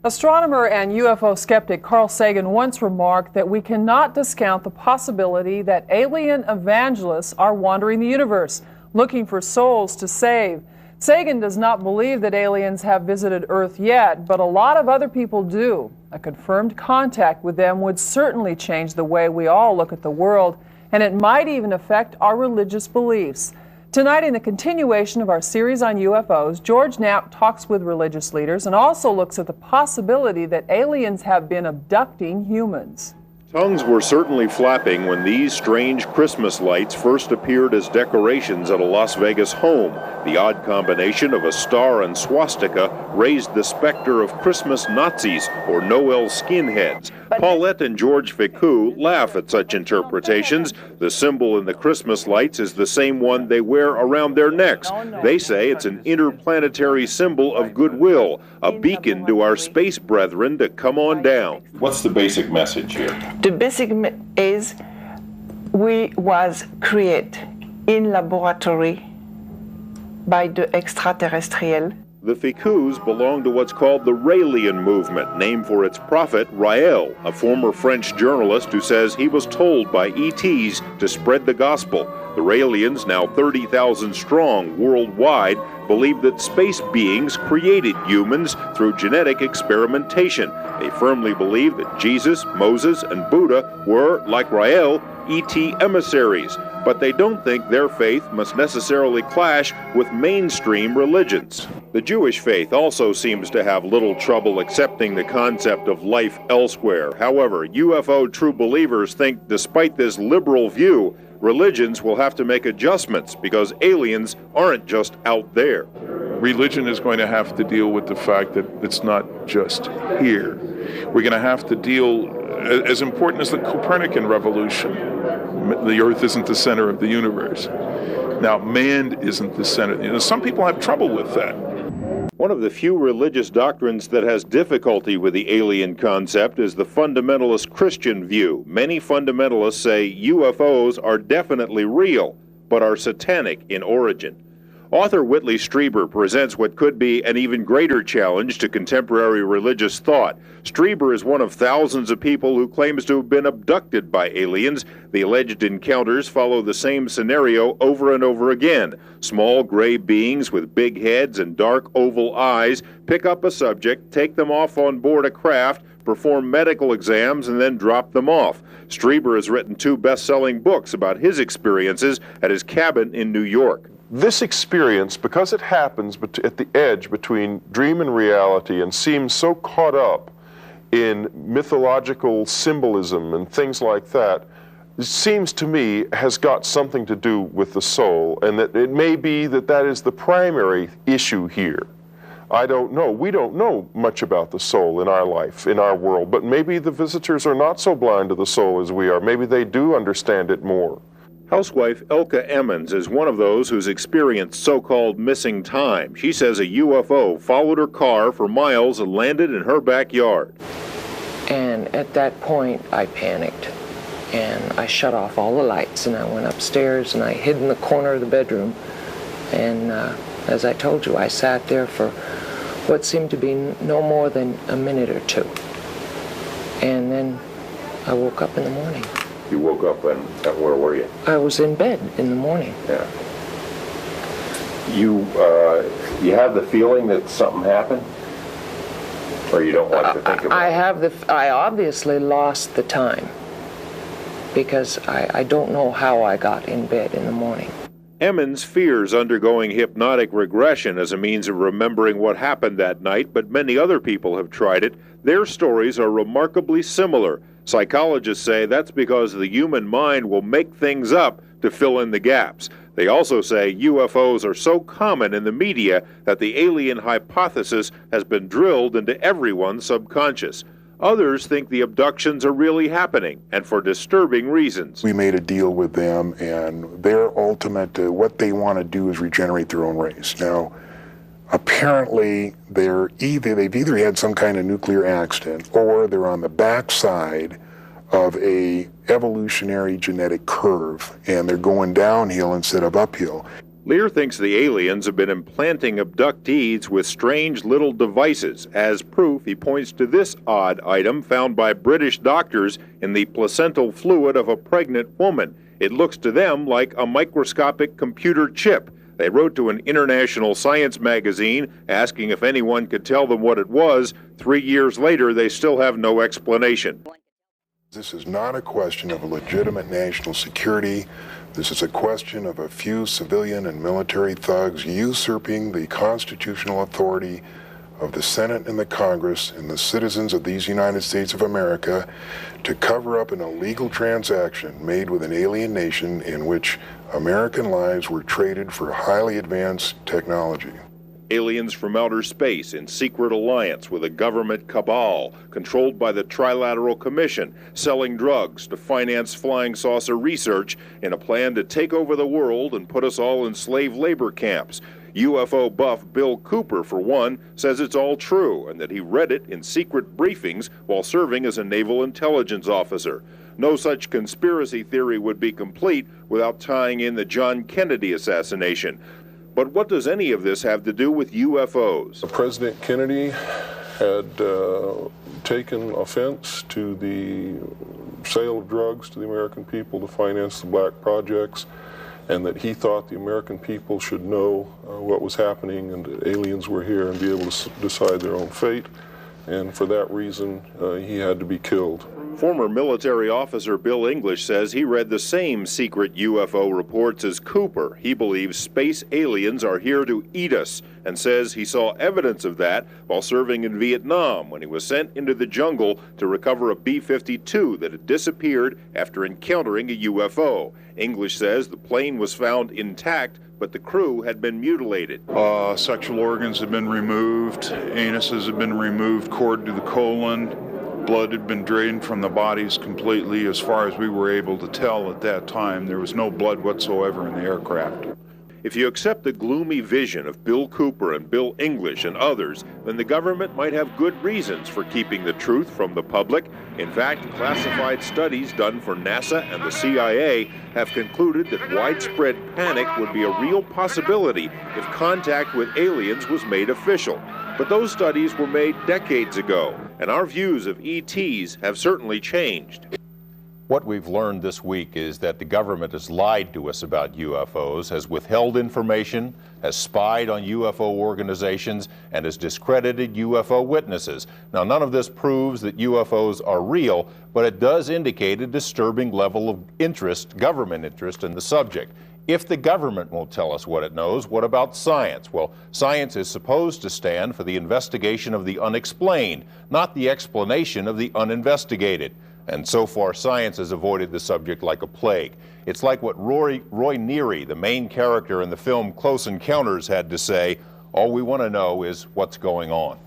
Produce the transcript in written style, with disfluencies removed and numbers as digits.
Astronomer and UFO skeptic Carl Sagan once remarked that we cannot discount the possibility that alien evangelists are wandering the universe, looking for souls to save. Sagan does not believe that aliens have visited Earth yet, but a lot of other people do. A confirmed contact with them would certainly change the way we all look at the world, and it might even affect our religious beliefs. Tonight, in the continuation of our series on UFOs, George Knapp talks with religious leaders and also looks at the possibility that aliens have been abducting humans. Tongues were certainly flapping when these strange Christmas lights first appeared as decorations at a Las Vegas home. The odd combination of a star and swastika raised the specter of Christmas Nazis or Noel skinheads. Paulette and George Ficou laugh at such interpretations. The symbol in the Christmas lights is the same one they wear around their necks. They say it's an interplanetary symbol of goodwill, a beacon to our space brethren to come on down. What's the basic message here? The basic is we was created in laboratory by the extraterrestrial. The Ficous belong to what's called the Raelian movement, named for its prophet Rael, a former French journalist who says he was told by ETs to spread the gospel. The Raelians, now 30,000 strong worldwide, believe that space beings created humans through genetic experimentation. They firmly believe that Jesus, Moses, and Buddha were, like Rael, ET emissaries, but they don't think their faith must necessarily clash with mainstream religions. The Jewish faith also seems to have little trouble accepting the concept of life elsewhere. However, UFO true believers think despite this liberal view, religions will have to make adjustments because aliens aren't just out there. Religion is going to have to deal with the fact that it's not just here. We're going to have to deal, as important as the Copernican revolution, the Earth isn't the center of the universe. Now, man isn't the center. Some people have trouble with that. One of the few religious doctrines that has difficulty with the alien concept is the fundamentalist Christian view. Many fundamentalists say UFOs are definitely real, but are satanic in origin. Author Whitley Strieber presents what could be an even greater challenge to contemporary religious thought. Strieber is one of thousands of people who claims to have been abducted by aliens. The alleged encounters follow the same scenario over and over again. Small gray beings with big heads and dark oval eyes pick up a subject, take them off on board a craft, perform medical exams, and then drop them off. Strieber has written 2 best-selling books about his experiences at his cabin in New York. This experience, because it happens at the edge between dream and reality and seems so caught up in mythological symbolism and things like that, it seems to me has got something to do with the soul, and that it may be that that is the primary issue here. I don't know. We don't know much about the soul in our life, in our world, but maybe the visitors are not so blind to the soul as we are. Maybe they do understand it more. Housewife Elka Emmons is one of those who's experienced so-called missing time. She says a UFO followed her car for miles and landed in her backyard. And at that point, I panicked. And I shut off all the lights, and I went upstairs, and I hid in the corner of the bedroom. And as I told you, I sat there for what seemed to be no more than a minute or 2. And then I woke up in the morning. You woke up and where were you? I was in bed in the morning. Yeah. You have the feeling that something happened? Or you don't like to think about it? I obviously lost the time because I don't know how I got in bed in the morning. Emmons fears undergoing hypnotic regression as a means of remembering what happened that night, but many other people have tried it. Their stories are remarkably similar. Psychologists say that's because the human mind will make things up to fill in the gaps. They also say UFOs are so common in the media that the alien hypothesis has been drilled into everyone's subconscious. Others think the abductions are really happening, and for disturbing reasons. We made a deal with them, and their ultimate, what they want to do is regenerate their own race. Now, apparently, they've either had some kind of nuclear accident, or they're on the backside of a evolutionary genetic curve, and they're going downhill instead of uphill. Lear thinks the aliens have been implanting abductees with strange little devices. As proof, he points to this odd item found by British doctors in the placental fluid of a pregnant woman. It looks to them like a microscopic computer chip. They wrote to an international science magazine asking if anyone could tell them what it was. 3 years later, they still have no explanation. This is not a question of a legitimate national security. This is a question of a few civilian and military thugs usurping the constitutional authority of the Senate and the Congress and the citizens of these United States of America to cover up an illegal transaction made with an alien nation in which American lives were traded for highly advanced technology. Aliens from outer space in secret alliance with a government cabal controlled by the Trilateral Commission, selling drugs to finance flying saucer research in a plan to take over the world and put us all in slave labor camps. UFO buff Bill Cooper, for one, says it's all true and that he read it in secret briefings while serving as a naval intelligence officer. No such conspiracy theory would be complete without tying in the John Kennedy assassination. But what does any of this have to do with UFOs? President Kennedy had taken offense to the sale of drugs to the American people to finance the black projects, and that he thought the American people should know what was happening and that aliens were here and be able to decide their own fate. And for that reason, he had to be killed. Former military officer Bill English says he read the same secret UFO reports as Cooper. He believes space aliens are here to eat us and says he saw evidence of that while serving in Vietnam when he was sent into the jungle to recover a B-52 that had disappeared after encountering a UFO. English says the plane was found intact, but the crew had been mutilated. Sexual organs had been removed, anuses had been removed, cord to the colon. Blood had been drained from the bodies completely. As far as we were able to tell at that time, there was no blood whatsoever in the aircraft. If you accept the gloomy vision of Bill Cooper and Bill English and others, then the government might have good reasons for keeping the truth from the public. In fact, classified studies done for NASA and the CIA have concluded that widespread panic would be a real possibility if contact with aliens was made official. But those studies were made decades ago, and our views of ETs have certainly changed. What we've learned this week is that the government has lied to us about UFOs, has withheld information, has spied on UFO organizations, and has discredited UFO witnesses. Now, none of this proves that UFOs are real, but it does indicate a disturbing level of interest, government interest, in the subject. If the government won't tell us what it knows, what about science? Well, science is supposed to stand for the investigation of the unexplained, not the explanation of the uninvestigated. And so far, science has avoided the subject like a plague. It's like what Roy Neary, the main character in the film Close Encounters, had to say: all we want to know is what's going on.